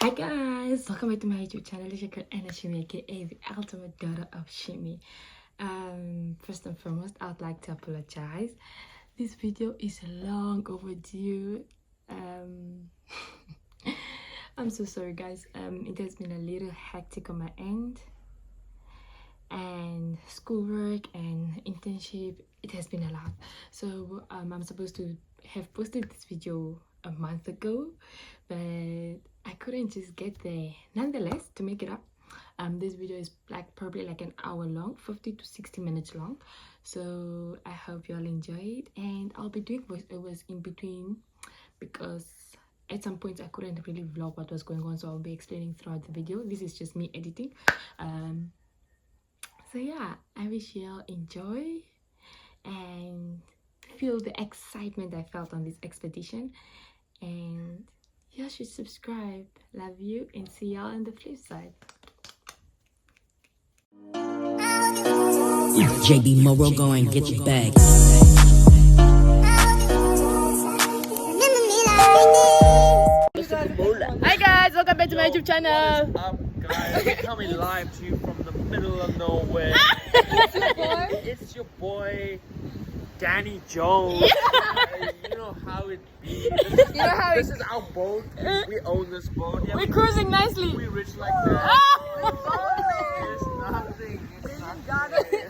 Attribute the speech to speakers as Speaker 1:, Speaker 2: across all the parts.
Speaker 1: Hi guys, welcome back to my YouTube channel. It's your girl Anna Shiimi, aka the ultimate daughter of Shiimi. First and foremost, I would like to apologize. This video is long overdue. I'm so sorry guys. It has been a little hectic on my end, and schoolwork and internship, it has been a lot. So I'm supposed to have posted this video a month ago, but I couldn't just get there. Nonetheless, to make it up, this video is probably like an hour long, 50 to 60 minutes long. So I hope you all enjoy it, and I'll be doing voiceovers in between because at some points I couldn't really vlog what was going on, so I'll be explaining throughout the video. This is just me editing. So yeah, I wish you all enjoy and feel the excitement I felt on this expedition, and y'all should subscribe. Love you, and see y'all on the flip side.
Speaker 2: JB Moro, go and get your bag.
Speaker 1: Hi guys, welcome back to my YouTube channel.
Speaker 3: What's up, guys? We're coming live to you from the middle of nowhere. It's your boy, Danny Jones. You know how it be. This is our boat. We own this boat. Yeah,
Speaker 1: We're cruising nicely.
Speaker 3: we rich like that. It's nothing. It's nothing.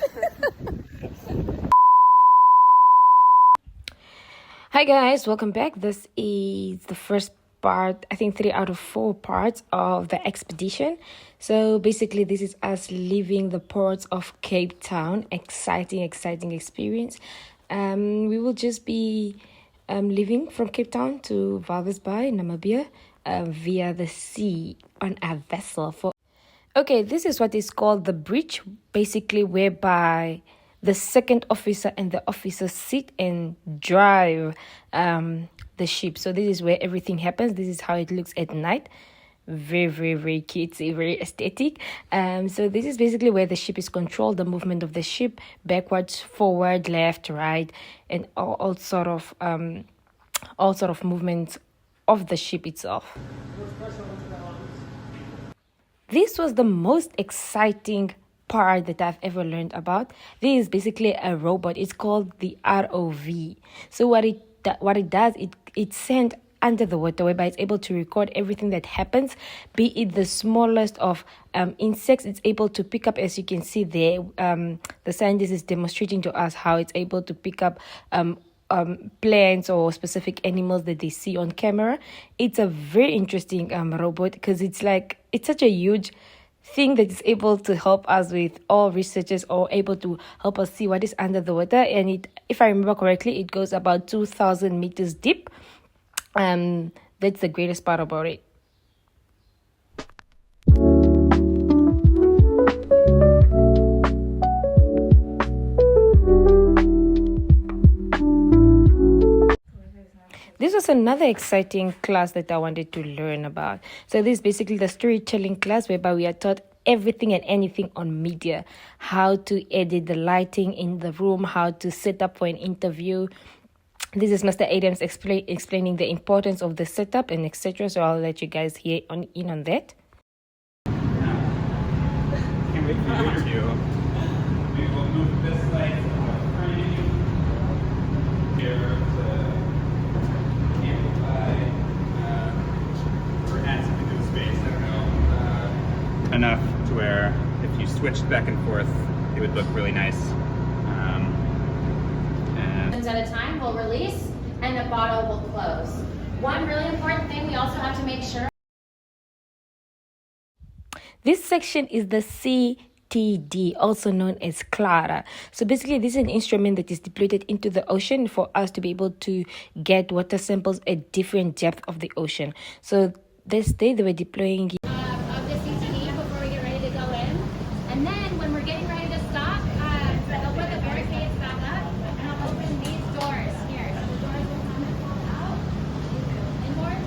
Speaker 1: Hi guys, welcome back. This is the first part, I think 3 out of 4 parts of the expedition. So basically this is us leaving the ports of Cape Town. Exciting experience. We will just be leaving from Cape Town to Walvis Bay, Namibia, via the sea on a vessel. Okay, this is what is called the bridge, basically whereby the second officer and the officers sit and drive the ship. So this is where everything happens. This is how it looks at night. Very cutesy, very aesthetic. So this is basically where the ship is controlled, the movement of the ship, backwards, forward, left, right, and all sort of movements of the ship itself. This was the most exciting part that I've ever learned about. This is basically a robot. It's called the ROV. So what it does, it's sent under the water, whereby it's able to record everything that happens, be it the smallest of insects. It's able to pick up, as you can see there, the scientist is demonstrating to us how it's able to pick up plants or specific animals that they see on camera. It's a very interesting robot, because it's such a huge thing that is able to help us with all researchers, or able to help us see what is under the water. And it, if I remember correctly, it goes about 2,000 meters deep. That's the greatest part about it. This was another exciting class that I wanted to learn about. So this is basically the storytelling class, whereby we are taught everything and anything on media, how to edit the lighting in the room, how to set up for an interview. This is Mr. Adams explaining the importance of the setup and etc. So I'll let you guys hear in on that.
Speaker 3: Can't wait for your interview. We will move this slide here to amplify or add something to the space. I don't know. Enough to where if you switched back and forth, it would look really nice.
Speaker 4: At a time will release and the bottle will close. One really important thing we also have to make sure.
Speaker 1: This section is the CTD, also known as Clara. So basically this is an instrument that is deployed into the ocean for us to be able to get water samples at different depth of the ocean. So this day they were deploying
Speaker 4: Of the CTD before we get ready to go in. And then when we're getting ready to stop, they'll put the barricades back up and I'll open these doors here. So the doors will come and fall out. Inboard.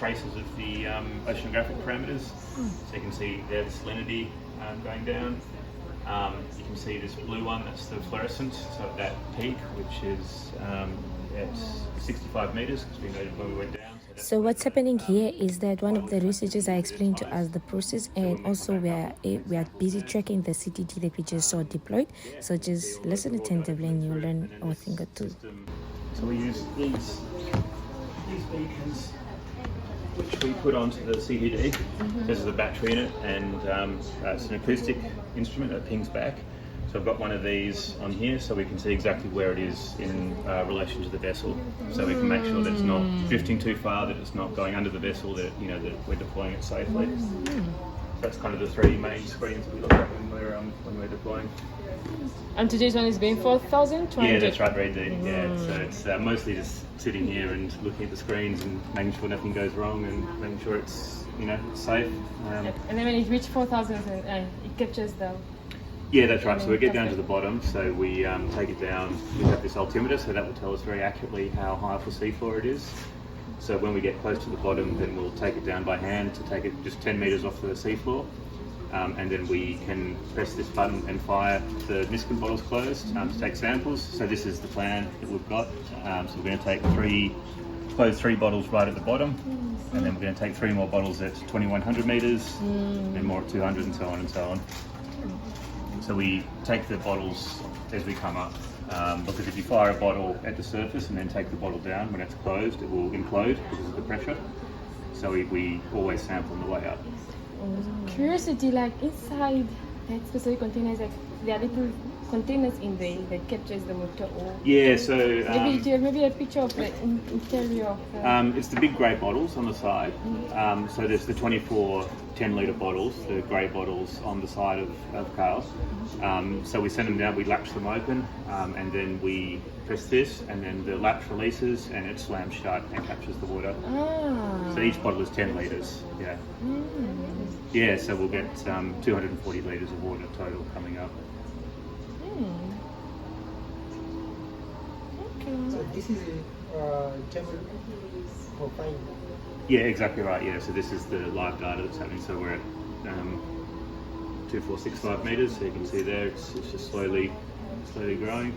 Speaker 5: traces of the oceanographic parameters. So you can see there the salinity going down. You can see this blue one, that's the fluorescent, so at that peak, which is at 65 meters, because we noted when we went down.
Speaker 1: So what's happening here is that one of the researchers are explaining to us the process, and also we are busy tracking the CTT that we just saw deployed. So just listen attentively and you'll learn a thing or two.
Speaker 5: So we use these beacons, which we put onto the CTD. This is a battery in it, and it's an acoustic instrument that pings back. So I've got one of these on here, so we can see exactly where it is in relation to the vessel. So we can make sure that it's not drifting too far, that it's not going under the vessel, that that we're deploying it safely. So that's kind of the three main screens that we look at when we're deploying.
Speaker 1: And today's one is being 4,200.
Speaker 5: Yeah, that's right, very deep. Yeah, so it's mostly just sitting here and looking at the screens and making sure nothing goes wrong and making sure it's it's safe.
Speaker 1: And then when it reaches 4,000, it captures the.
Speaker 5: Yeah, that's right. So we get down to the bottom, so we take it down. We have this altimeter, so that will tell us very accurately how high off the seafloor it is. So when we get close to the bottom, then we'll take it down by hand to take it just 10 meters off the seafloor. And then we can press this button and fire the Niskin bottles closed to take samples. So this is the plan that we've got. So we're going to take close three bottles right at the bottom, and then we're going to take 3 more bottles at 2,100 meters, then more at 200, and so on and so on. So we take the bottles as we come up, because if you fire a bottle at the surface and then take the bottle down when it's closed, it will implode because of the pressure. So we always sample on the way up.
Speaker 1: Curiosity, like inside that specific containers, like there are little containers in there that captures the motor. Or
Speaker 5: Yeah, so
Speaker 1: maybe a picture of the interior of the...
Speaker 5: it's the big grey bottles on the side. So there's the 24 10-litre bottles, the grey bottles on the side of Carl. So we send them down, we latch them open, and then we press this, and then the latch releases and it slams shut and captures the water. So each bottle is 10 litres. Yeah. Yeah, so we'll get 240 litres of water total coming up.
Speaker 6: So this is chamber profile.
Speaker 5: Yeah, exactly right. Yeah, so this is the live data that's happening. So we're at 2,465 meters. So you can see there, it's just slowly growing.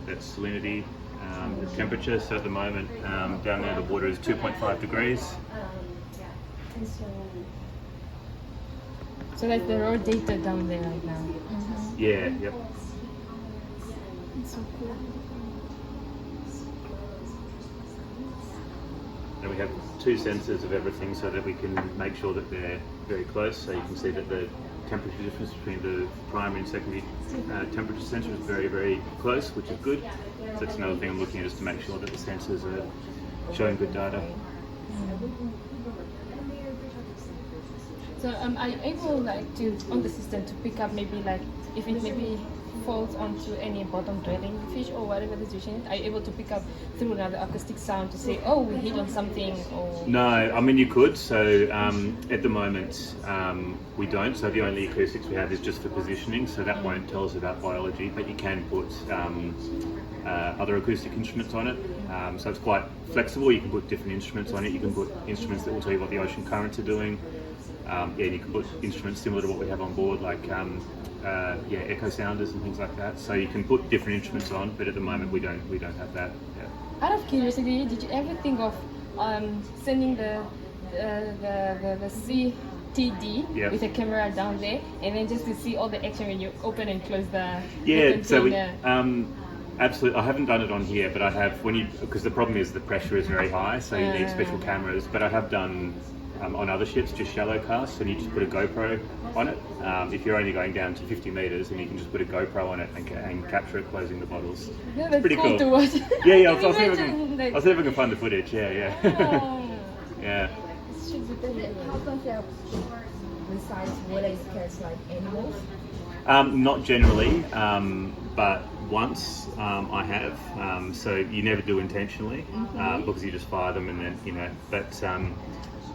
Speaker 5: That's salinity, the temperature. So at the moment, down there the water is 2.5 degrees.
Speaker 1: So that's the raw data down there right now.
Speaker 5: Yeah. Yep.
Speaker 1: It's so cool.
Speaker 5: And we have 2 sensors of everything so that we can make sure that they're very close. So you can see that the temperature difference between the primary and secondary temperature sensor is very, very close, which is good. So that's another thing I'm looking at, is to make sure that the sensors are showing good data.
Speaker 1: So are you able, like, to on the system to pick up maybe like if it maybe falls onto any bottom dwelling fish or whatever the situation is? Are you able to pick up through another acoustic sound to say, oh, we hit on something? Or
Speaker 5: No, I mean you could. So at the moment we don't. So the only acoustics we have is just for positioning. So that won't tell us about biology, but you can put other acoustic instruments on it. So it's quite flexible. You can put different instruments on it. You can put instruments that will tell you what the ocean currents are doing. You can put instruments similar to what we have on board, like echo sounders and things like that. So you can put different instruments on, but at the moment we don't have that. Yeah.
Speaker 1: Out of curiosity, did you ever think of sending the CTD with a camera down there, and then just to see all the action when you open and close the
Speaker 5: so we
Speaker 1: container?
Speaker 5: absolutely. I haven't done it on here, but I have because the problem is the pressure is very high, so you need special cameras. But I have done on other ships just shallow casts, and you just put a GoPro on it. If you're only going down to 50 meters, and you can just put a GoPro on it and capture it closing the bottles.
Speaker 1: Yeah, that's
Speaker 5: pretty cool
Speaker 1: to watch.
Speaker 5: Yeah, I'll see if I can find the footage. Yeah. Yeah.
Speaker 7: How come they are besides water scarce like animals?
Speaker 5: Not generally, but once I have. So you never do intentionally because you just fire them and then But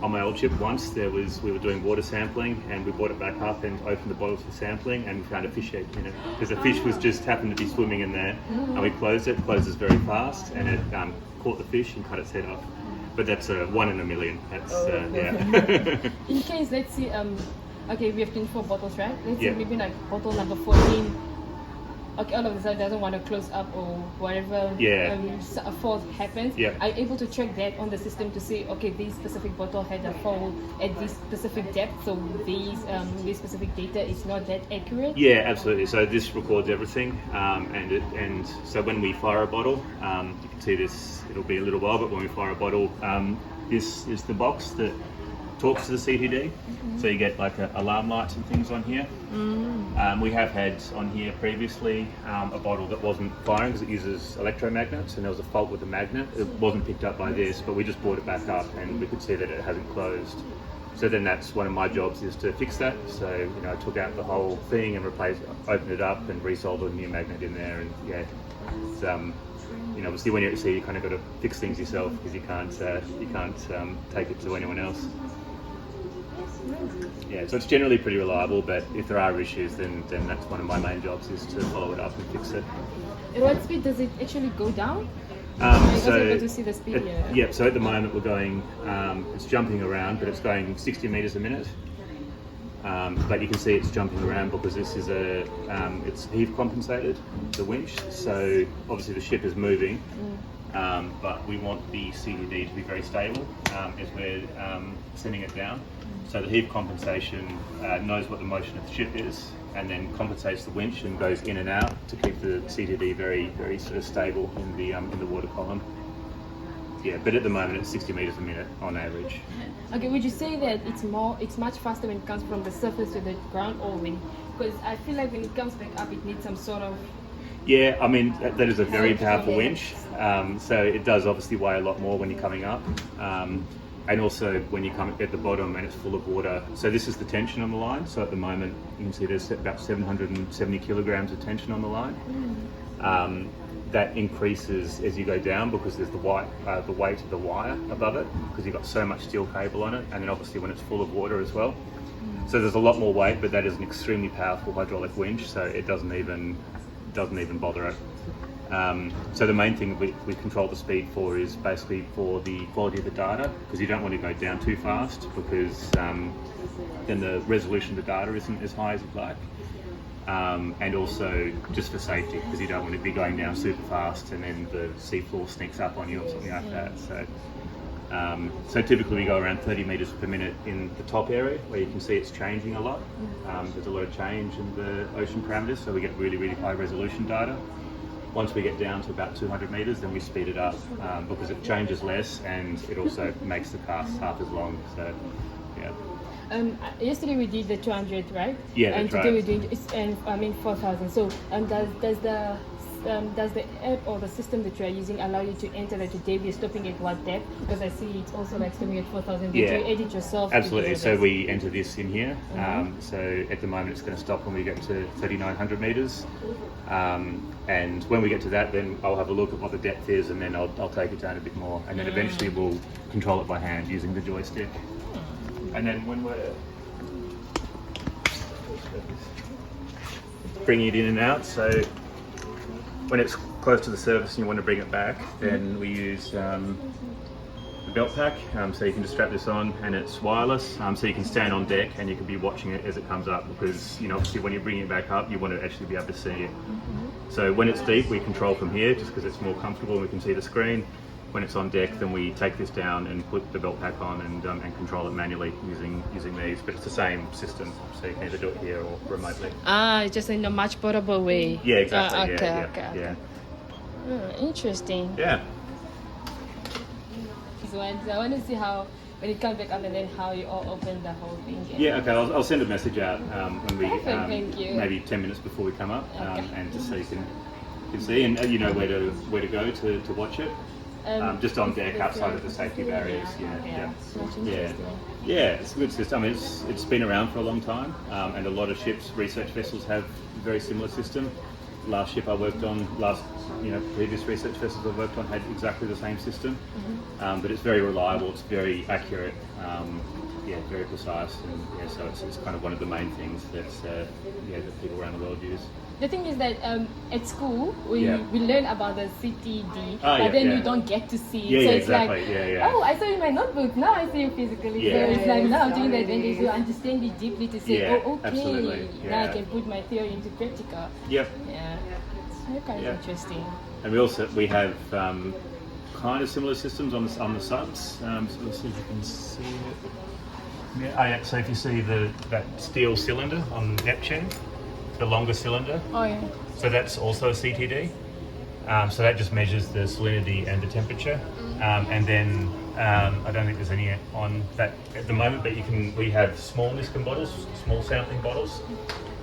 Speaker 5: on my old ship once we were doing water sampling, and we brought it back up and opened the bottles for sampling, and we found a fish head in it because a fish was just happened to be swimming in there, and we closed it. Closes very fast, and it caught the fish and cut its head off. but that's a 1 in a million. That's yeah.
Speaker 8: In case, let's see, okay, we have 24 bottles, right? Let's
Speaker 5: Yeah.
Speaker 8: see, maybe like bottle number 14. Okay, all of a sudden doesn't want to close up or whatever.
Speaker 5: Yeah.
Speaker 8: A fault happens.
Speaker 5: Yeah.
Speaker 8: Are you able to check that on the system to say, okay, this specific bottle had a fault at this specific depth, so this specific data is not that accurate?
Speaker 5: Yeah, absolutely. So this records everything, and so when we fire a bottle, you can see this. It'll be a little while, but when we fire a bottle, this is the box that talks to the CTD. So you get like alarm lights and things on here. We have had on here previously a bottle that wasn't firing because it uses electromagnets, and there was a fault with the magnet. It wasn't picked up by this, but we just brought it back up, and we could see that it hasn't closed. So then that's one of my jobs, is to fix that. So I took out the whole thing and opened it up and resoldered a new magnet in there, and yeah, it's, obviously when you're at sea, you kind of got to fix things yourself because you can't take it to anyone else. Yeah, so it's generally pretty reliable, but if there are issues, then that's one of my main jobs, is to follow it up and fix it.
Speaker 8: At what speed does it actually go down? I was
Speaker 5: So
Speaker 8: able to see the speed.
Speaker 5: yeah, so at the moment we're going, it's jumping around, but it's going 60 meters a minute. But you can see it's jumping around because this is it's heave compensated, the winch. So obviously the ship is moving, but we want the CTD to be very stable as we're sending it down. So the heave compensation knows what the motion of the ship is, and then compensates the winch and goes in and out to keep the CTD very, very sort of stable in the water column. Yeah, but at the moment it's 60 meters a minute on average.
Speaker 8: Okay, would you say that it's much faster when it comes from the surface to the ground, or when? Because I feel like when it comes back up, it needs some sort of.
Speaker 5: Yeah, I mean that is a very powerful winch. So it does obviously weigh a lot more when you're coming up. And also when you come at the bottom and it's full of water. So this is the tension on the line. So at the moment you can see there's about 770 kilograms of tension on the line. That increases as you go down because there's the weight of the wire above it, because you've got so much steel cable on it, and then obviously when it's full of water as well. So there's a lot more weight, but that is an extremely powerful hydraulic winch, so it doesn't even bother it. So the main thing we control the speed for is basically for the quality of the data, because you don't want to go down too fast, because then the resolution of the data isn't as high as you'd like. And also just for safety, because you don't want to be going down super fast and then the seafloor sneaks up on you or something like that. So typically we go around 30 meters per minute in the top area, where you can see it's changing a lot. There's a lot of change in the ocean parameters, so we get really, really high resolution data. Once we get down to about 200 meters, then we speed it up because it changes less, and it also makes the cast half as long. So yeah.
Speaker 8: Yesterday we did the 200, right?
Speaker 5: Yeah,
Speaker 8: and
Speaker 5: that's
Speaker 8: today
Speaker 5: right.
Speaker 8: we're doing 4,000. So does the app or the system that you are using allow you to enter that today we're stopping at what depth? Because I see it's also like stopping at 4,000. Did you edit yourself?
Speaker 5: Absolutely. So we enter this in here. So at the moment it's going to stop when we get to 3,900 meters. And when we get to that, then I'll have a look at what the depth is, and then I'll take it down a bit more, and then eventually we'll control it by hand using the joystick. And then when we're bringing it in and out, so when it's close to the surface and you want to bring it back, then we use the belt pack. So you can just strap this on, and it's wireless, so you can stand on deck and you can be watching it as it comes up, because obviously when you're bringing it back up, you want to actually be able to see it. So when it's deep, we control from here just because it's more comfortable and we can see the screen. When it's on deck, then we take this down and put the belt pack on and control it manually using these. But it's the same system, so you can either do it here or remotely.
Speaker 8: Just in a much portable way.
Speaker 5: Yeah, exactly.
Speaker 8: Okay. Interesting.
Speaker 5: Yeah.
Speaker 8: So I want to see how, when it comes back up, and then how you all open the whole thing.
Speaker 5: Yeah, okay, I'll send a message out when we,
Speaker 8: Perfect, thank you.
Speaker 5: maybe 10 minutes before we come up,
Speaker 8: Okay.
Speaker 5: and just so you can see, and you know where to go to watch it. Just on deck, outside of the safety barriers. Yeah, it's a good system. I mean, it's been around for a long time, and a lot of ships, research vessels, have a very similar system. Last ship I worked on, previous research vessels I worked on had exactly the same system, but it's very reliable, it's very accurate. very precise, and so it's kind of one of the main things that people around the world use.
Speaker 8: The thing is that at school we learn about the CTD,
Speaker 5: Oh,
Speaker 8: but then
Speaker 5: yeah.
Speaker 8: you don't get to see it.
Speaker 5: Yeah,
Speaker 8: So
Speaker 5: yeah,
Speaker 8: it's
Speaker 5: exactly.
Speaker 8: like, oh, I saw you in my notebook. Now I see you physically.
Speaker 5: Yeah.
Speaker 8: So it's like now doing that, then you understand it deeply to say,
Speaker 5: Yeah,
Speaker 8: oh, okay,
Speaker 5: absolutely.
Speaker 8: now I
Speaker 5: Yeah.
Speaker 8: can put my theory into practical.
Speaker 5: Yep.
Speaker 8: Yeah, it's kind of interesting.
Speaker 5: And we have kind of similar systems on the subs. So let's see if you can see it. Yeah, so if you see that steel cylinder on Neptune, the longer cylinder,
Speaker 8: Oh yeah.
Speaker 5: so that's also a CTD. So that just measures the salinity and the temperature. And then I don't think there's any on that at the moment, but we have small Niskin bottles, small sampling bottles.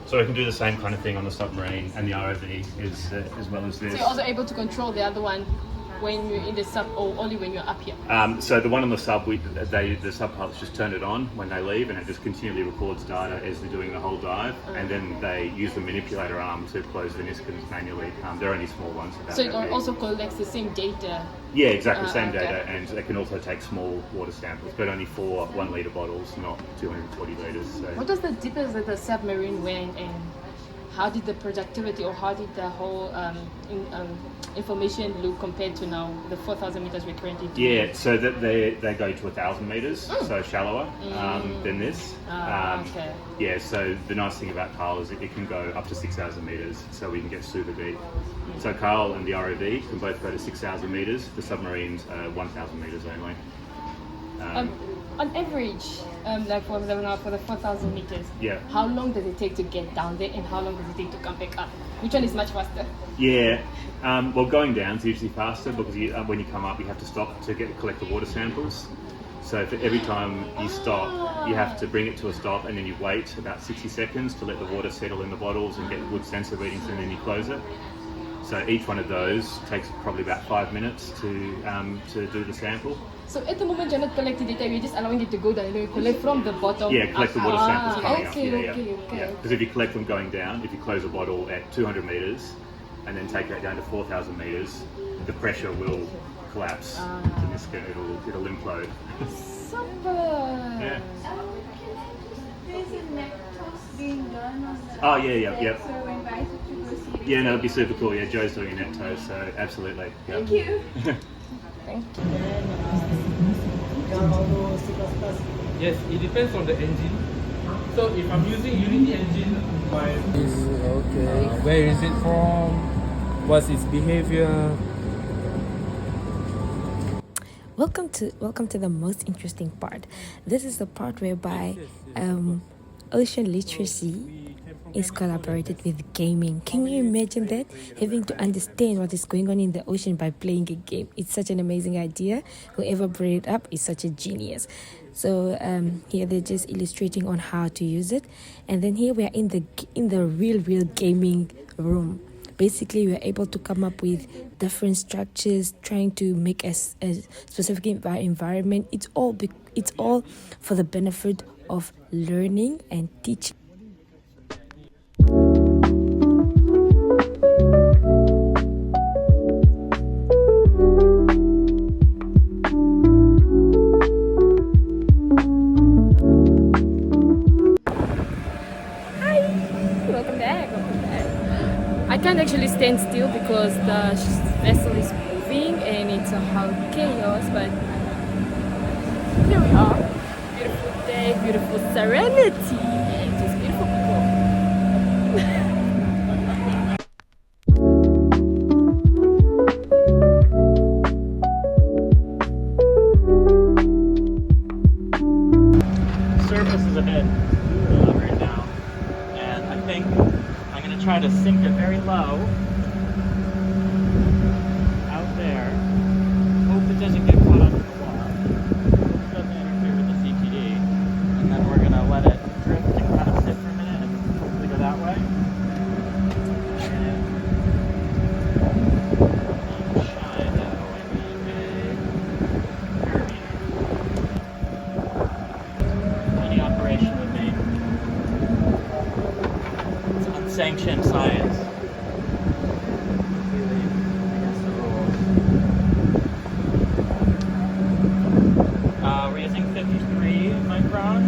Speaker 5: So we can do the same kind of thing on the submarine and the ROV as well as this.
Speaker 8: So you're also able to control the other one when you're in the sub, or only when you're up here?
Speaker 5: So the one on the sub, the sub pilots just turn it on when they leave, and it just continually records data as they're doing the whole dive, and then they use the manipulator arm to close the Niskins manually. They're only small ones.
Speaker 8: So it also collects the same data?
Speaker 5: Yeah, exactly, same
Speaker 8: okay.
Speaker 5: data, and they can also take small water samples, but only 4 1-litre bottles, not 240 litres. So.
Speaker 8: What was the deepest that the submarine went, and how did the productivity, or how did the whole information look compared to now the 4,000 meters we're currently doing?
Speaker 5: Yeah, so that they go to 1,000 meters, so shallower than this.
Speaker 8: Okay.
Speaker 5: Yeah, so the nice thing about Carl is it can go up to 6,000 meters, so we can get super deep. So Carl and the ROV can both go to 6,000 meters. The submarines 1,000 meters only.
Speaker 8: On average, like for the 4,000 meters,
Speaker 5: Yeah.
Speaker 8: how long does it take to get down there, and how long does it take to come back up? Which one is much faster?
Speaker 5: Yeah, well, going down is usually faster because when you come up, you have to stop to collect the water samples. So for every time you stop, you have to bring it to a stop, and then you wait about 60 seconds to let the water settle in the bottles and get good sensor readings, and then you close it. So each one of those takes probably about 5 minutes to do the sample.
Speaker 8: So at the moment you're not collecting data, you're just allowing it to go down, and you collect from the bottom.
Speaker 5: Yeah, collect the water samples coming up.
Speaker 8: Okay.
Speaker 5: Because if you collect them going down, if you close a bottle at 200 meters and then take that down to 4,000 meters, the pressure will collapse. And it'll implode.
Speaker 8: Super.
Speaker 5: Yeah.
Speaker 7: There's a neck toss being done on the
Speaker 5: Oh yeah.
Speaker 7: so I invited to go see it.
Speaker 5: Yeah, no, it'd be super cool. Yeah, Joe's doing a net toe, so absolutely. Yeah.
Speaker 7: Thank you.
Speaker 3: Yes, it depends on the engine. So if I'm using Unity engine, where is it from? What's its behavior?
Speaker 1: Welcome to the most interesting part. This is the part whereby ocean literacy is collaborated with gaming. Can you imagine that? Having to understand what is going on in the ocean by playing a game. It's such an amazing idea. Whoever brought it up is such a genius. So here they're just illustrating on how to use it. And then here we are in the real gaming room. Basically, we're able to come up with different structures, trying to make a specific environment. It's all for the benefit of learning and teaching.
Speaker 8: Welcome back. I can't actually stand still because the vessel is moving and it's a whole chaos, but here we are. Beautiful day, beautiful serenity, and just beautiful people.
Speaker 9: Surface is a bit right now, and I think I'm going to try to sink it very low out there. Hope it doesn't get caught up in the water. Hope it doesn't interfere with the CTD, and then we're going to let it drift and kind of sit for a minute and hopefully go that way. Sanctioned science. Completely against the rules. We're using 53 micron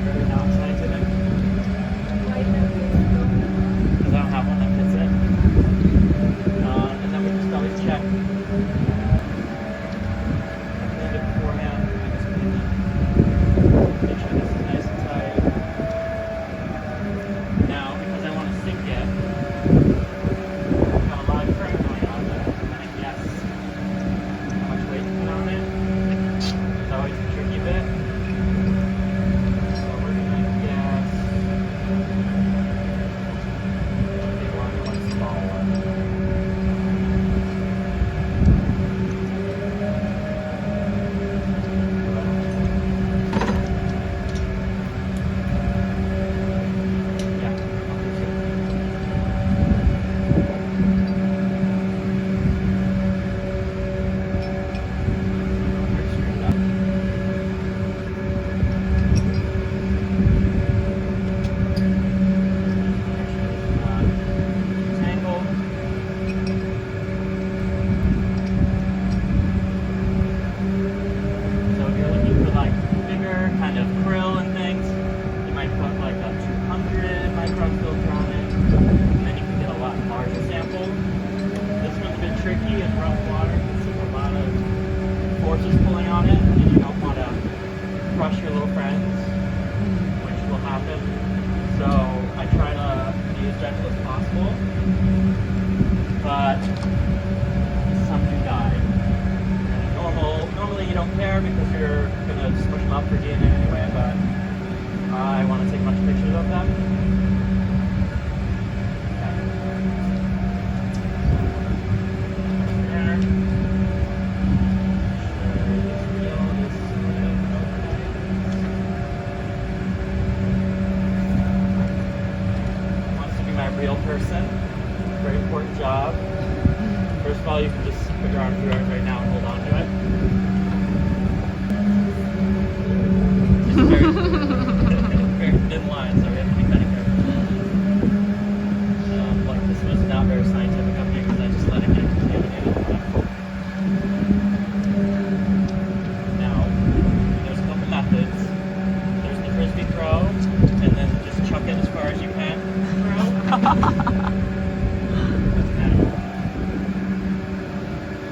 Speaker 9: very not scientific. Because I don't have one that fits it. And then we just always check. Cleaned it beforehand. I just cleaned it. Make sure this is nice and tight. Now, because I want to sink it, I've got a lot of current going on there. And I guess how much weight to put on it. It's always a tricky bit. So we're gonna guess big one and one small one. Yeah, I'll do so. Pretty screwed up. Tangled. So if you're looking for like bigger kind of krill and things, you might put like a 200 micron filter on it, and then you can get a lot larger sample. This one's a bit tricky in rough water because there's a lot of forces pulling on it, and you don't want to crush your little friends, which will happen. So I try to be as gentle as possible, but some do die. And normally you don't care because you're gonna smush them up for DNA anyway, but I want to take a bunch of pictures of them. There. Sure, this reel is sort of overnight. Wants to be my real person. Very important job. First of all, you can just put your arm through it right now and hold on to it. It's very thin line, so we have to be kind of careful. Like this was not very scientific of me because I just let it get contaminated. Now, there's a couple methods. There's the frisbee throw, and then just chuck it as far as you can. Throw.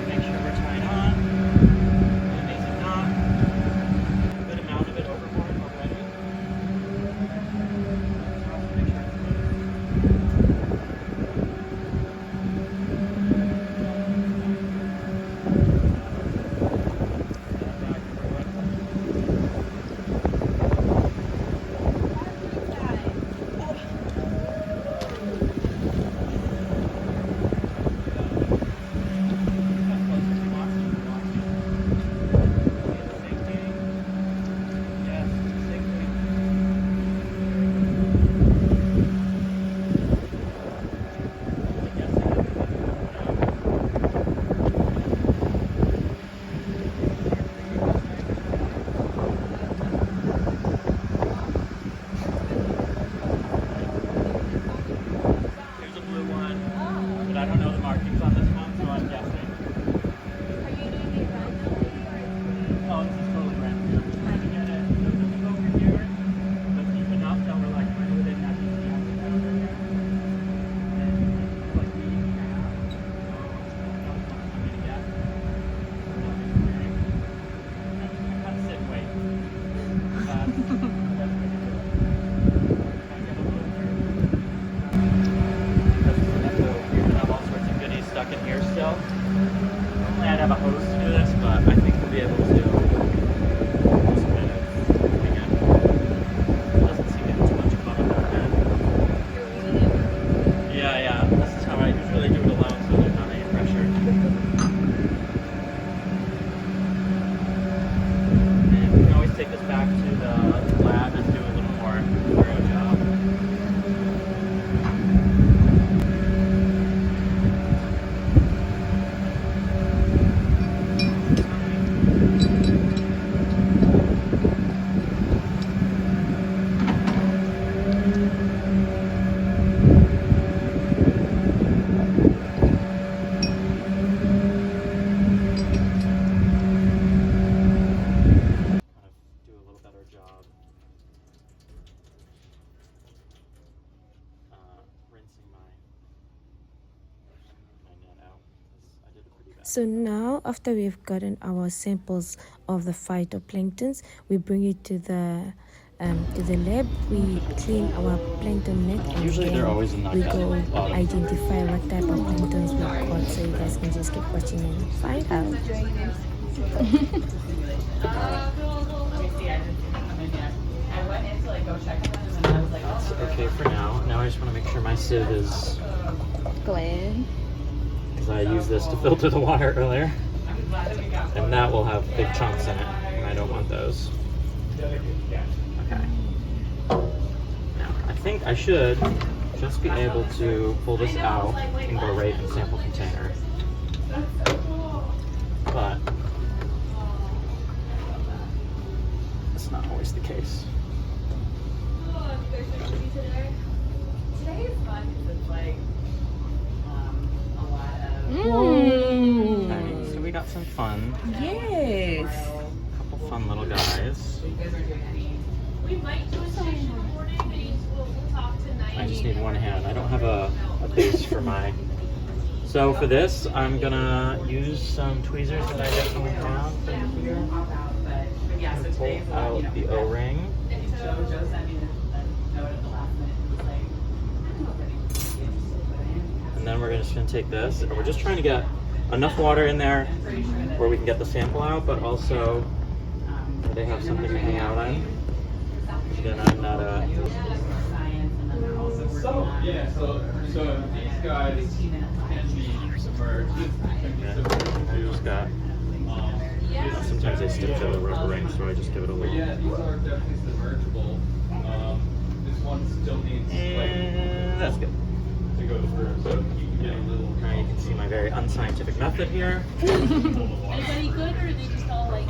Speaker 9: Make sure we're tied on. An amazing knot. A good amount of it overboard already. Make sure it's loose. Set that back for it.
Speaker 1: So now, after we've gotten our samples of the phytoplanktons, we bring it to the lab. We clean our plankton net, and
Speaker 9: Usually
Speaker 1: then
Speaker 9: they're always in like
Speaker 1: we
Speaker 9: that
Speaker 1: go
Speaker 9: bottom.
Speaker 1: identify what type of planktons we caught. So you guys can just keep watching and find out.
Speaker 9: That's okay for now. Now I just want to make sure my sieve is
Speaker 8: Glenn.
Speaker 9: because I used this to filter the water earlier. And that will have big chunks in it, and I don't want those. Okay. Now, I think I should just be able to pull this out and go right in the sample container. But that's not always the case.
Speaker 7: Today is fun because it's like a lot of.
Speaker 9: Okay, so we got some fun.
Speaker 8: Yes.
Speaker 9: Couple fun little guys.
Speaker 7: You guys aren't doing any.
Speaker 4: We might do a station recording, but we'll talk tonight.
Speaker 9: I just need one hand. I don't have a base for my. So for this, I'm gonna use some tweezers that I definitely have from here.
Speaker 7: But yeah, so today is
Speaker 9: Pull out the O-ring.
Speaker 7: So Joe sent me a note at the last minute. It was like, I don't know if anything.
Speaker 9: And then we're just gonna take this, and we're just trying to get enough water in there where we can get the sample out, but also where they have something to hang out on. Again, I'm not a.
Speaker 7: Science, and then they're also working on.
Speaker 3: So these guys can be submerged.
Speaker 9: I just got. Sometimes they stick to the rubber ring, so I just give it a little.
Speaker 3: Yeah, these are definitely submergible. This one still needs
Speaker 9: And that's good.
Speaker 3: to go through, so you can get a little.
Speaker 9: Now you can see my very unscientific method here.
Speaker 4: Anybody good, or are they just all like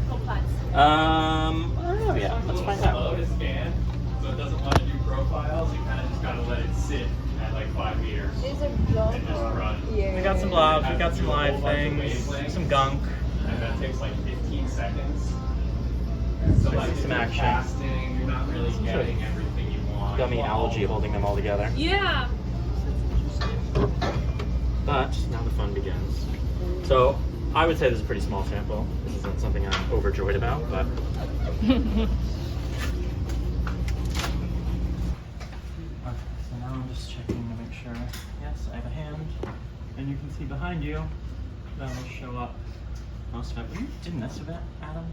Speaker 4: co-plots?
Speaker 9: I don't know yet. Let's find
Speaker 3: Slow
Speaker 9: out.
Speaker 3: to scan, so it doesn't want to do profiles. You kind of just gotta let it sit at like 5 meters
Speaker 7: Is it
Speaker 3: and just run.
Speaker 9: We got some blobs, we got some live things, some gunk.
Speaker 3: And that takes like 15 seconds. So like
Speaker 9: Some
Speaker 3: if you're
Speaker 9: action.
Speaker 3: casting, you're not really getting everything you want.
Speaker 9: Gummy algae holding them all together.
Speaker 4: Yeah.
Speaker 9: But now the fun begins. So I would say this is a pretty small sample. This isn't something I'm overjoyed about, but. Okay, so now I'm just checking to make sure. Yes, I have a hand. And you can see behind you, that will show up most of it. Were you in this a bit, Adam?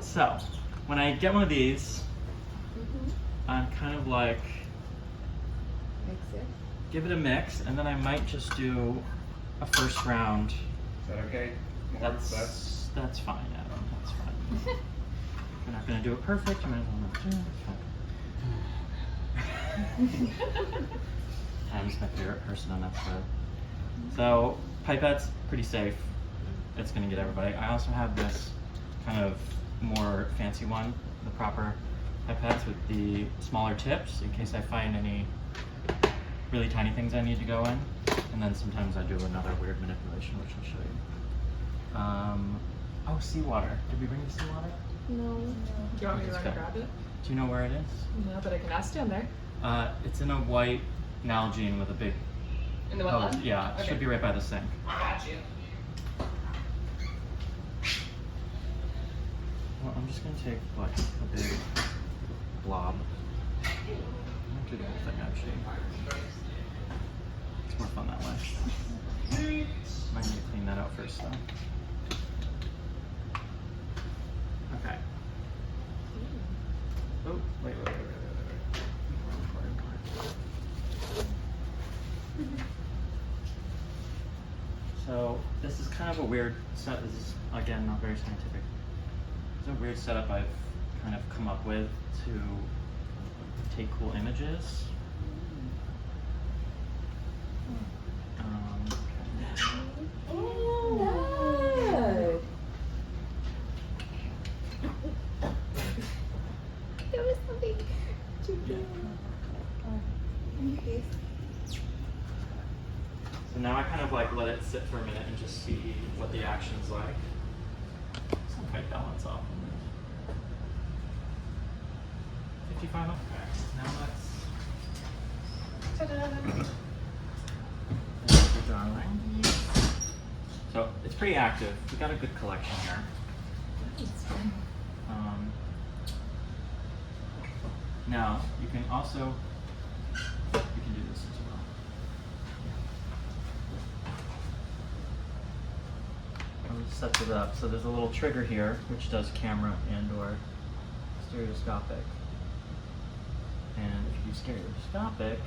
Speaker 9: So when I get one of these, I'm kind of like,
Speaker 7: Mix it.
Speaker 9: give it a mix, and then I might just do a first round.
Speaker 3: Is that okay?
Speaker 9: That's fine, Adam. That's fine. You're not gonna do it perfect. You might as well not do it. It's fine. Adam's my favorite person on that show. So pipette's pretty safe. It's gonna get everybody. I also have this kind of more fancy one, the proper pipettes with the smaller tips in case I find any really tiny things I need to go in. And then sometimes I do another weird manipulation, which I'll show you. Oh, seawater. Did we bring the seawater?
Speaker 8: No.
Speaker 10: Do you want me to run and grab it?
Speaker 9: Do you know where it is?
Speaker 10: No, but I can ask down there.
Speaker 9: It's in a white Nalgene with a big
Speaker 10: In the
Speaker 9: hose.
Speaker 10: wetland?
Speaker 9: Yeah, it
Speaker 10: Okay.
Speaker 9: should be right by the sink.
Speaker 10: Got you.
Speaker 9: Well, I'm just gonna take like a big blob. I'm gonna do the whole thing actually. It's more fun that way. Might need to clean that out first though. Okay. Oh, wait. So this is kind of a weird set. This is again not very scientific. It's a weird setup I've kind of come up with to take cool images.
Speaker 7: There was something to do.
Speaker 9: So now I kind of like let it sit for a minute and just see what the action's like. It's not quite balance off. 55. Okay. Now let's. Ta-da! There's the darling. So it's pretty active. We got a good collection here. Now you can also do this as well. I'll just set it up. So there's a little trigger here which does camera and/or stereoscopic. And if you do stereoscopic,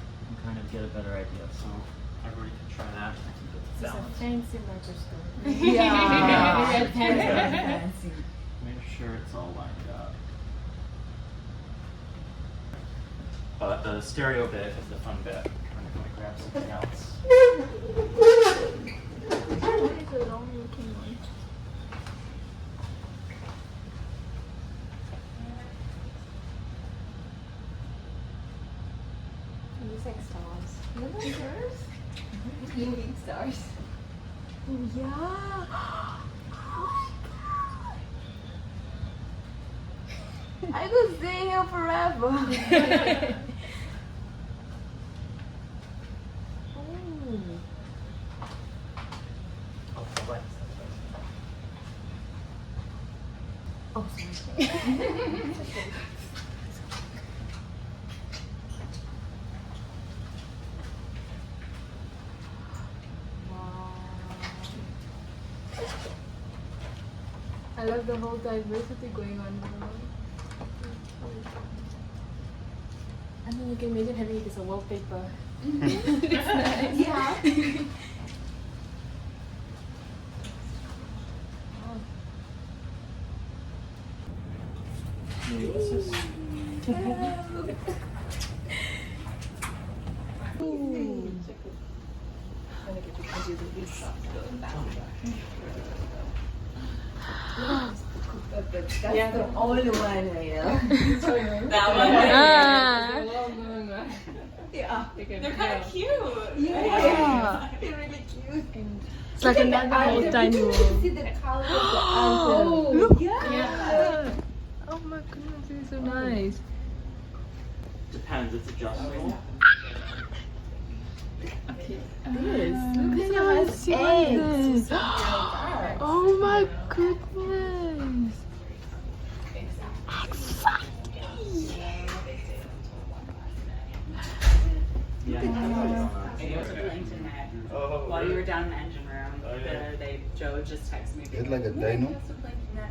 Speaker 9: you can kind of get a better idea. So everybody can try that. I can get the balance.
Speaker 8: Fancy microscope.
Speaker 7: Yeah.
Speaker 8: Fancy.
Speaker 9: Make sure it's all lined up. But the stereo bit is the fun bit. I'm going to grab something else.
Speaker 8: Looks like stars.
Speaker 7: Moving stars.
Speaker 8: Yeah. I could stay here forever.
Speaker 9: Oh, the lights.
Speaker 8: Oh, sorry. I love the whole diversity going on now. I mean, you can imagine having it as a wallpaper.
Speaker 7: Yeah. That's the only one, Rita. That one. Yeah.
Speaker 10: They're kind of cute.
Speaker 7: Yeah. They're really cute.
Speaker 8: It's like another whole tiny world.
Speaker 7: See the color of the item.
Speaker 8: Look.
Speaker 7: Yeah.
Speaker 8: Oh my goodness, this is so nice.
Speaker 9: Depends, it's adjustable.
Speaker 8: Look at how see this. Oh my goodness.
Speaker 7: While you were down in the engine room, Joe just texted me.
Speaker 11: It's like a dino.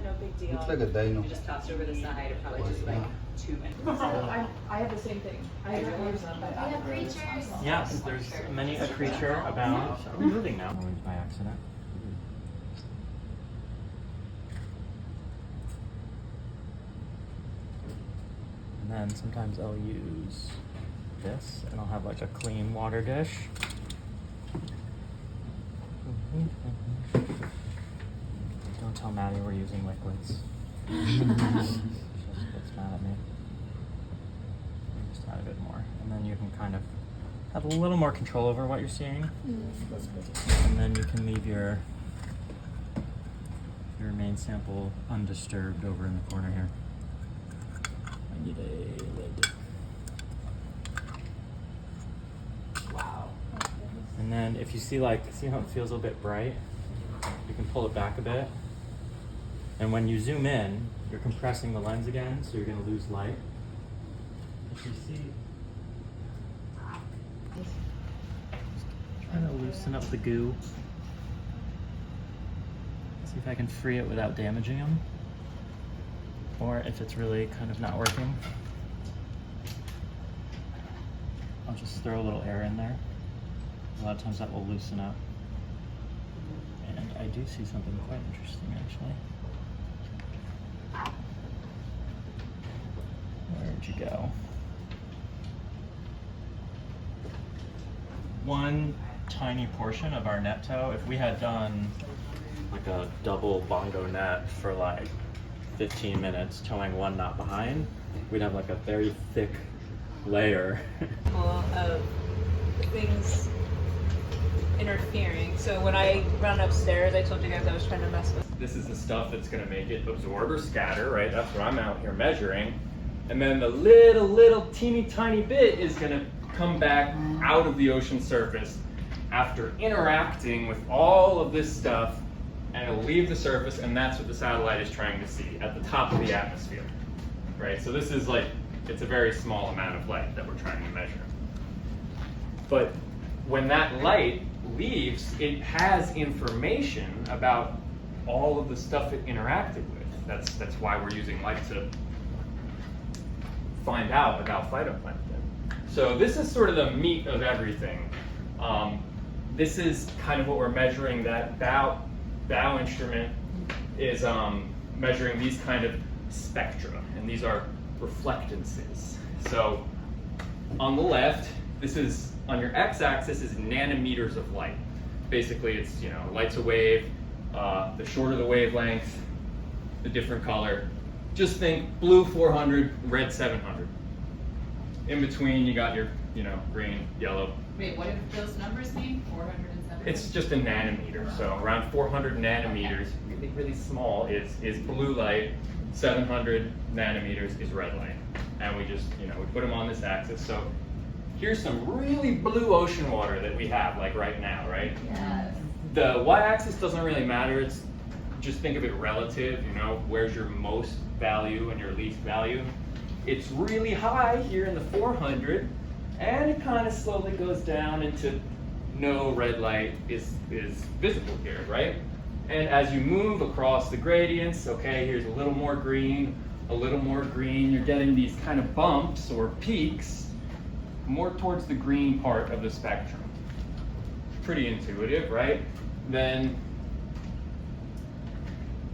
Speaker 7: No big deal.
Speaker 11: Looks like a dino.
Speaker 7: You just tossed over the side. It probably just like 2 minutes.
Speaker 10: I have the same thing. I have
Speaker 4: creatures.
Speaker 9: Yes, there's many a creature abound. Are we moving now? Always by accident. And then sometimes I'll use this, and I'll have like a clean water dish. Don't tell Maddie we're using liquids. She just gets mad at me. Just add a bit more. And then you can kind of have a little more control over what you're seeing. And then you can leave your main sample undisturbed over in the corner here. I need a lid. Wow. And then if you see how it feels a little bit bright? You can pull it back a bit. And when you zoom in, you're compressing the lens again, so you're going to lose light. If you see, trying to loosen up the goo. See if I can free it without damaging them, or if it's really kind of not working. I'll just throw a little air in there. A lot of times that will loosen up. And I do see something quite interesting actually. Where'd you go? One tiny portion of our net toe, if we had done like a double bongo net for like 15 minutes, towing one knot behind, we'd have like a very thick layer.
Speaker 7: Of things interfering. So when I run upstairs, I told you guys I was trying to mess with.
Speaker 3: This is the stuff that's going to make it absorb or scatter, right? That's what I'm out here measuring. And then the little teeny tiny bit is gonna come back out of the ocean surface after interacting with all of this stuff, and it'll leave the surface, and that's what the satellite is trying to see at the top of the atmosphere, right? So this is like, it's a very small amount of light that we're trying to measure. But when that light leaves, it has information about all of the stuff it interacted with. That's why we're using light to find out about phytoplankton. So this is sort of the meat of everything. This is kind of what we're measuring. That bow instrument is measuring these kind of spectra, and these are reflectances. So on the left, this is, on your x-axis is nanometers of light. Basically, it's, light's a wave. The shorter the wavelength, the different color. Just think blue 400, red 700. In between, you got your, green, yellow.
Speaker 7: Wait, what do those numbers mean? 407?
Speaker 3: It's just a nanometer. So around 400 nanometers, really, really small, is blue light. 700 nanometers is red light. And we just, we put them on this axis. So here's some really blue ocean water that we have, like right now, right?
Speaker 7: Yes.
Speaker 3: The y-axis doesn't really matter. It's just think of it relative, where's your most value and your least value. It's really high here in the 400, and it kind of slowly goes down into no red light is visible here, right? And as you move across the gradients, okay, here's a little more green, you're getting these kind of bumps or peaks more towards the green part of the spectrum. Pretty intuitive, right? Then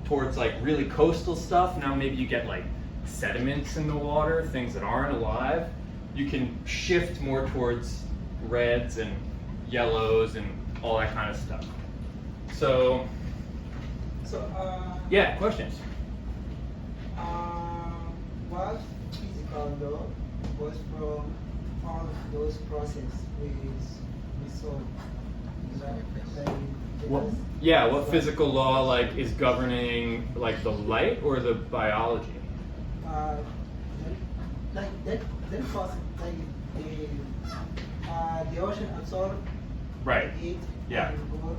Speaker 3: towards like really coastal stuff, now maybe you get like sediments in the water, things that aren't alive. You can shift more towards reds and yellows and all that kind of stuff. So yeah, questions?
Speaker 6: What physical law was from all of those processes we saw?
Speaker 3: What physical law like is governing like the light or the biology?
Speaker 6: Like that process, like the ocean absorb
Speaker 3: Right.
Speaker 6: it
Speaker 3: Yeah.
Speaker 6: and go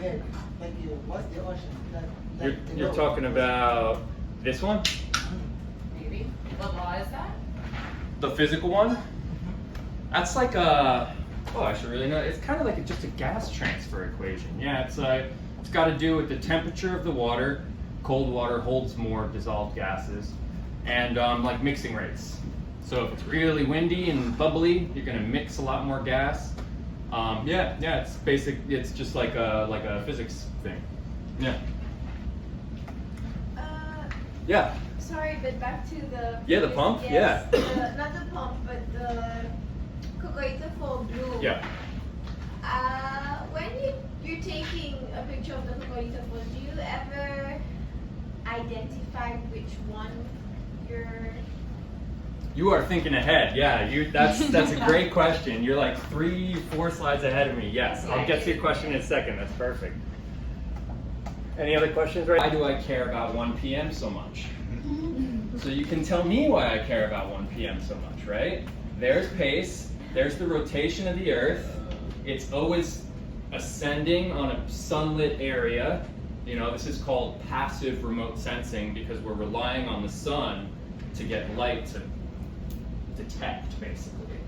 Speaker 6: back. Like what's the ocean?
Speaker 3: You're talking about this one?
Speaker 7: Maybe. What law is that?
Speaker 3: The physical one? That's like a, I should really know. It's kind of like just a gas transfer equation. Yeah, it's got to do with the temperature of the water. Cold water holds more dissolved gases, and like mixing rates. So if it's really windy and bubbly, you're gonna mix a lot more gas. It's basic. It's just like a physics thing. Yeah. Yeah.
Speaker 11: Sorry, but back to the...
Speaker 3: The pump?
Speaker 11: Yes, not the pump, but the calculator for blue.
Speaker 3: Yeah.
Speaker 11: When you're taking a picture of the calculator for, do you ever identify which one you're...
Speaker 3: You are thinking ahead. Yeah, that's a great question. You're like 3-4 slides ahead of me. Yes, I'll get to your question in a second. That's perfect. Any other questions? Why do I care about 1 p.m. so much? So you can tell me why I care about 1 p.m. so much, right? There's pace. There's the rotation of the Earth. It's always ascending on a sunlit area. This is called passive remote sensing because we're relying on the sun to get light to detect, basically.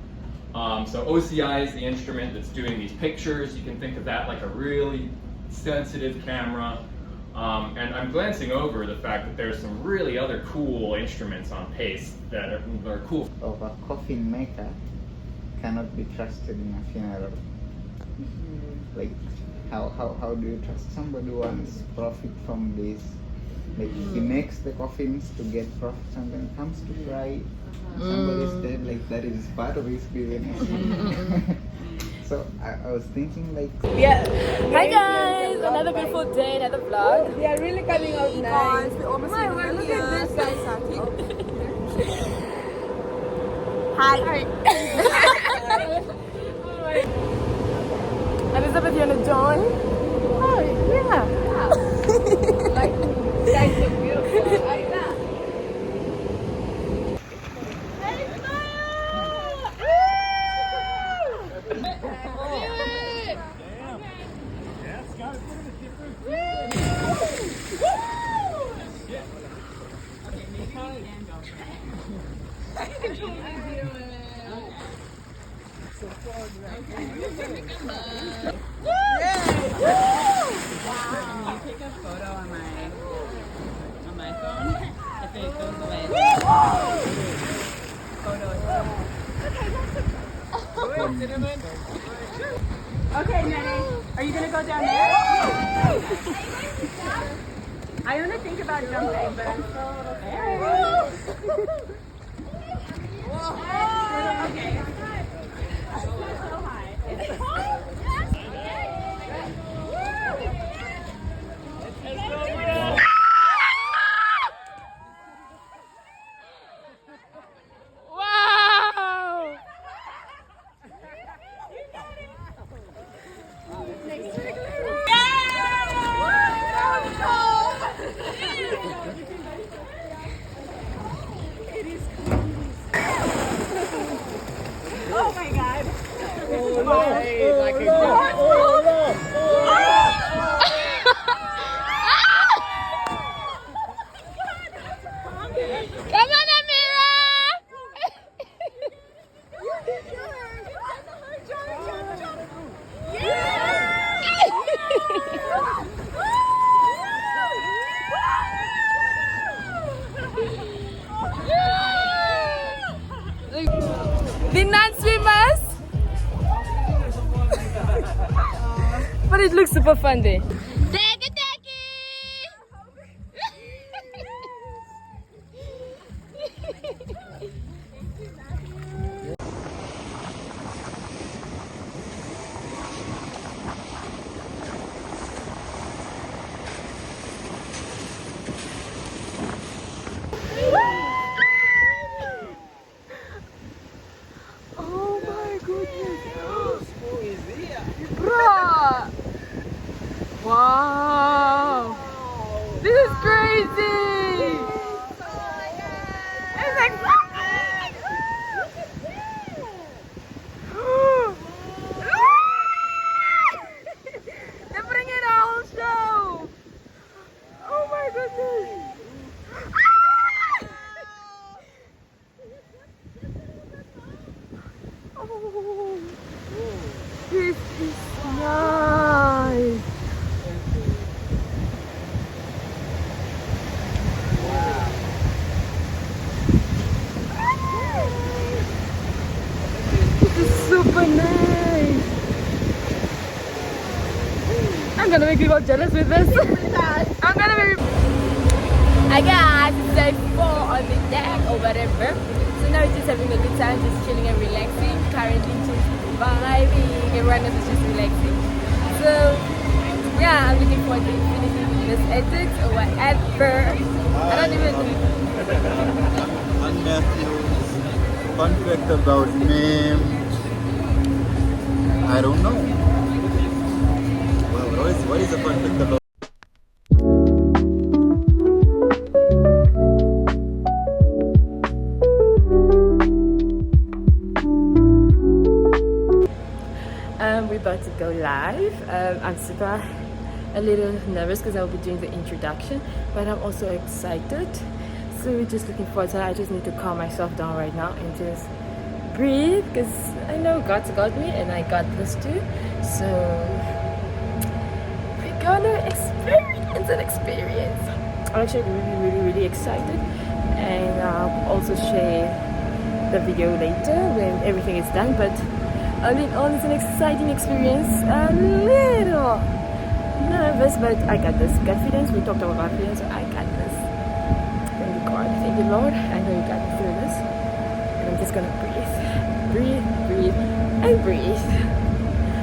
Speaker 3: So OCI is the instrument that's doing these pictures. You can think of that like a really sensitive camera. And I'm glancing over the fact that there's some really other cool instruments on PACE that are cool.
Speaker 12: Of a coffin maker cannot be trusted in a funeral. Like, how do you trust somebody who wants profit from this? Like, he makes the coffins to get profit, and then comes to cry. Somebody's dead, like that is part of his business. So I was thinking like...
Speaker 8: Yeah. Hi guys! Another beautiful day, another vlog.
Speaker 10: They are really coming out nice.
Speaker 8: We almost
Speaker 10: Look at this guys.
Speaker 8: Hi. Elizabeth, you wanna join? Oh, yeah.
Speaker 10: Like, guys look beautiful.
Speaker 7: Take a photo on my phone. If it goes away. Okay, Nene, are you gonna go down there? I want to think about jumping, but I'm still a little scared. Okay. It's so high. It's
Speaker 8: Wow!
Speaker 7: oh my god.
Speaker 8: Come on, Amira! The non-swimmers! But it looks super fun there. Oh my goodness! Bruh! Wow! This is crazy! It's like they're putting it all show! Oh my goodness! Oh, this is nice. This is super nice. I'm gonna make people jealous with this. I'm gonna make. I guess it's day 4 on the deck or whatever. So now we're just having a good time, just chilling and relaxing. Currently just vibing. Everyone else is just relaxing. So yeah, I'm looking forward to finishing this edit or whatever. I don't even know.
Speaker 12: And Matthew's fun fact about me, I don't know. Well, what is the fun fact about?
Speaker 8: We're about to go live. I'm super a little nervous because I'll be doing the introduction, but I'm also excited. So we're just looking forward to it. I just need to calm myself down right now and just breathe because I know God's got me and I got this too. So we're gonna experience an experience. I'm actually really excited, and I'll also share the video later when everything is done. But all in all, it's an exciting experience. A little nervous, but I got this. Confidence, we talked about confidence, so I got this. Thank you, God. Thank you, Lord. I know you got me through this. And I'm just gonna breathe, and breathe.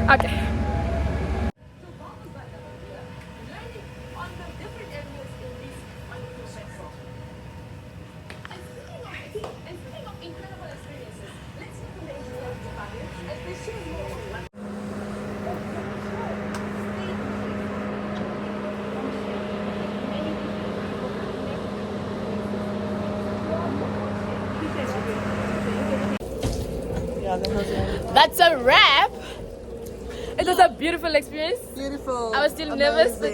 Speaker 8: Okay. That's a wrap. It was a beautiful experience.
Speaker 10: Beautiful.
Speaker 8: I was still nervous, but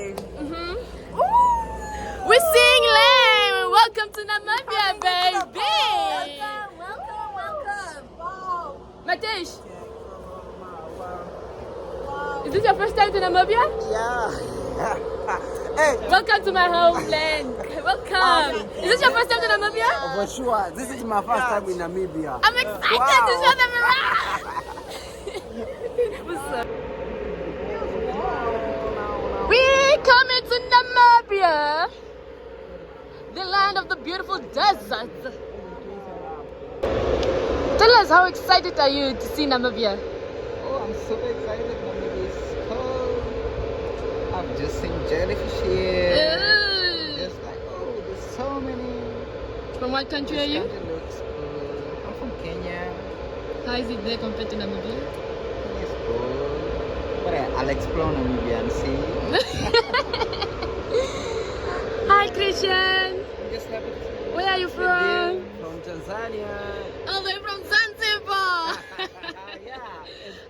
Speaker 8: we're seeing Lame. Welcome to Namibia, baby.
Speaker 10: Welcome. Wow.
Speaker 8: Matesh. Is this your first time to Namibia?
Speaker 6: Yeah. Hey.
Speaker 8: Welcome to my homeland. Welcome. Is this your first time to Namibia?
Speaker 6: For sure. This is my first time in Namibia.
Speaker 8: I'm excited to show them around. What's up? We coming to Namibia, the land of the beautiful desert. Tell us, how excited are you to see Namibia?
Speaker 12: Oh, I'm super excited. Namibia is cold. I've just seen jellyfish here. Just like, oh, there's so many.
Speaker 8: From what country
Speaker 12: This
Speaker 8: are you?
Speaker 12: country looks cool. I'm from Kenya.
Speaker 8: How is it there compared to Namibia?
Speaker 12: It's cool. But I'll explore Namibia and see.
Speaker 8: Hi, Christian.
Speaker 12: I'm just happy to see you.
Speaker 8: Where are you from?
Speaker 6: From Tanzania.
Speaker 8: All the way from Zanzibar.
Speaker 6: Yeah.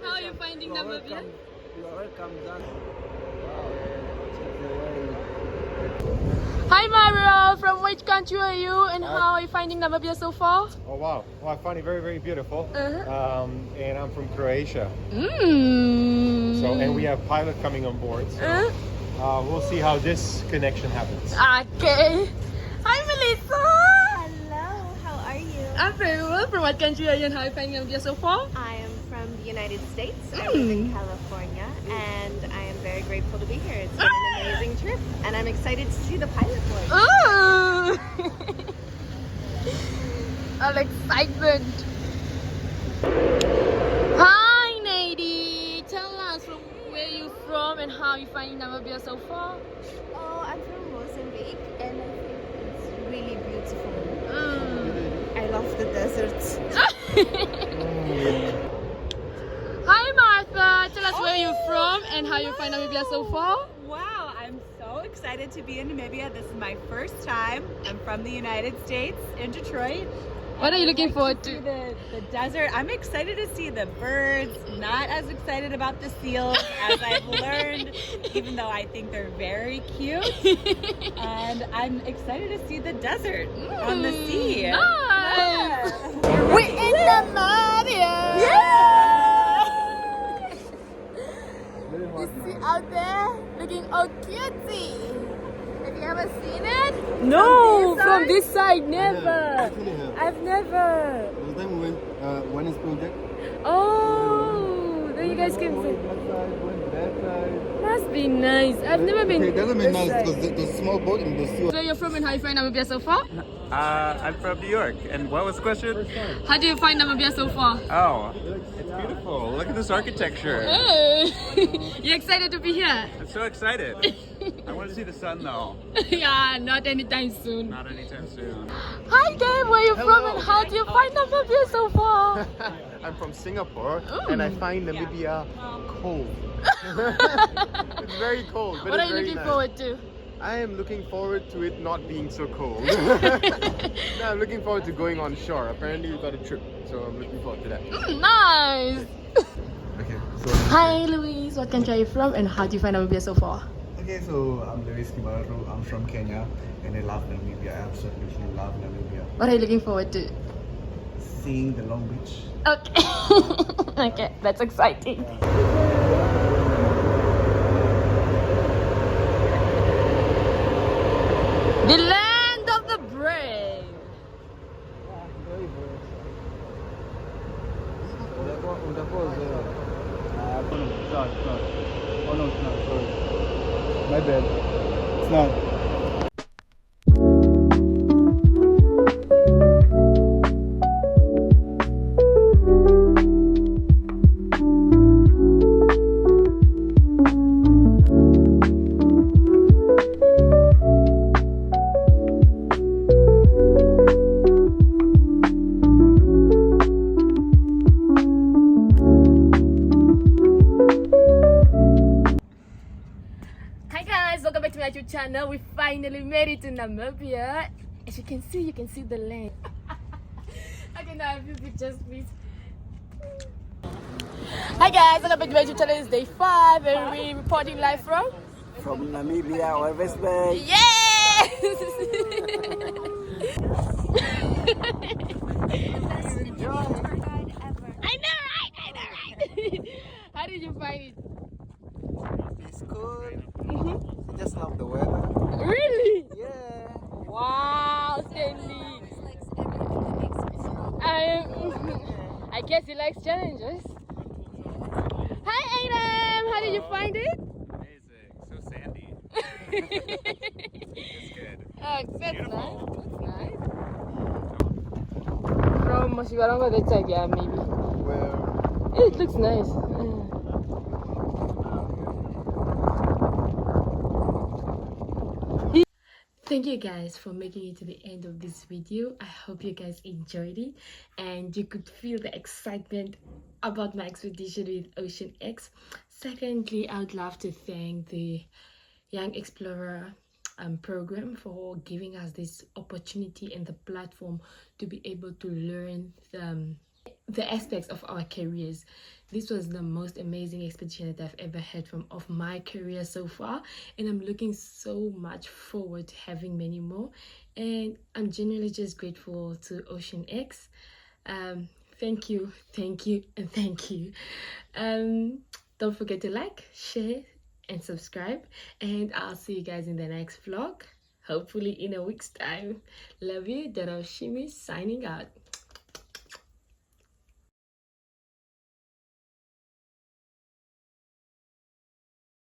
Speaker 8: How are you finding Namibia?
Speaker 6: You are welcome, Zanzibar.
Speaker 8: Hi, Mario. From which country are you, and how are you finding Namibia so far?
Speaker 13: Oh wow! Well, I find it very, very beautiful. And I'm from Croatia.
Speaker 8: Mm.
Speaker 13: So, and we have pilot coming on board. So, we'll see how this connection happens.
Speaker 8: Okay. Hi, Melissa.
Speaker 11: Hello, how are you?
Speaker 8: I'm very well. From what country are you, and how are you finding Namibia so far?
Speaker 11: I am from the United States. I live in California, and I am very grateful to be here. It's been an amazing trip, and I'm excited to see the pilot board.
Speaker 8: Ooh. All excitement. Hi, Nady. Tell us from where you from and how you finding Namibia so far.
Speaker 11: Oh, I'm from Mozambique, and I think it's really beautiful. I love the deserts.
Speaker 8: Hi, Martha. Tell us where you're from and how you find Namibia so far.
Speaker 7: Wow, I'm so excited to be in Namibia. This is my first time. I'm from the United States in Detroit.
Speaker 8: What are you looking forward
Speaker 7: See
Speaker 8: to?
Speaker 7: the desert. I'm excited to see the birds. Not as excited about the seals as I've learned, even though I think they're very cute. And I'm excited to see the desert on the sea.
Speaker 8: Nice.
Speaker 7: We're in Namibia.
Speaker 8: You see out there looking all cutesy. Have you ever seen it? No, from this side, never. I've never.
Speaker 13: The time we went is project.
Speaker 8: Oh, then you guys can see. Must be nice. I've never been.
Speaker 13: It doesn't
Speaker 8: this
Speaker 13: mean nice
Speaker 8: side.
Speaker 13: because the small boat in the sea.
Speaker 8: Where you're from and how you find Namibia so far?
Speaker 14: I'm from New York. And what was the question?
Speaker 8: How do you find Namibia so far?
Speaker 14: Oh, it's beautiful. Look at this architecture.
Speaker 8: Hey. You excited to be here?
Speaker 14: I'm so excited. I want to see the sun though.
Speaker 8: Yeah, not anytime soon.
Speaker 14: Not anytime soon.
Speaker 8: Hi Dave, where you from and how do you find Namibia so far?
Speaker 13: I'm from Singapore and I find Namibia cold. It's very cold, but
Speaker 8: What are
Speaker 13: it's
Speaker 8: you
Speaker 13: very
Speaker 8: looking
Speaker 13: nice.
Speaker 8: forward to?
Speaker 13: I am looking forward to it not being so cold. No, I'm looking forward to going on shore. Apparently we got a trip, so I'm looking forward to that.
Speaker 8: Nice.
Speaker 15: Okay, so
Speaker 8: Hi Louise, what country are you from and how do you find Namibia so far?
Speaker 15: okay, so I'm Luis Kimaru. I'm from Kenya, and I love Namibia. I absolutely love Namibia.
Speaker 8: What are you looking forward to?
Speaker 15: Seeing the Long Beach.
Speaker 8: Okay. Okay, that's exciting. The land of the brave.
Speaker 13: Oh no, it's not. Sorry. My bad. It's not.
Speaker 8: Hi guys, welcome back to my YouTube channel. We finally made it to Namibia. As you can see the land. Okay, now a few pictures, please. Hi guys, welcome back to my YouTube channel. It's day 5 and we're reporting live from
Speaker 6: Namibia, West Bay.
Speaker 8: Yes! I know, right? How did you find it?
Speaker 12: it's cool. I just love the weather.
Speaker 8: Really?
Speaker 12: Yeah.
Speaker 8: Wow, Stanley. I guess he likes challenges. Hi, Adam. How did you find it?
Speaker 14: Amazing. So sandy. It's good.
Speaker 8: Oh, that's
Speaker 14: Beautiful.
Speaker 8: nice. That's nice. From Moshibarango, that's like, yeah, maybe.
Speaker 13: Where?
Speaker 8: It looks nice. Thank you guys for making it to the end of this video. I hope you guys enjoyed it and you could feel the excitement about my expedition with Ocean X. Secondly, I would love to thank the Young Explorer program for giving us this opportunity and the platform to be able to learn the aspects of our careers. This was the most amazing expedition that I've ever had of my career so far, and I'm looking so much forward to having many more, and I'm genuinely just grateful to Ocean X. Thank you, and thank you. Don't forget to like, share and subscribe, and I'll see you guys in the next vlog, hopefully in a week's time. Love you. Shiimi signing out.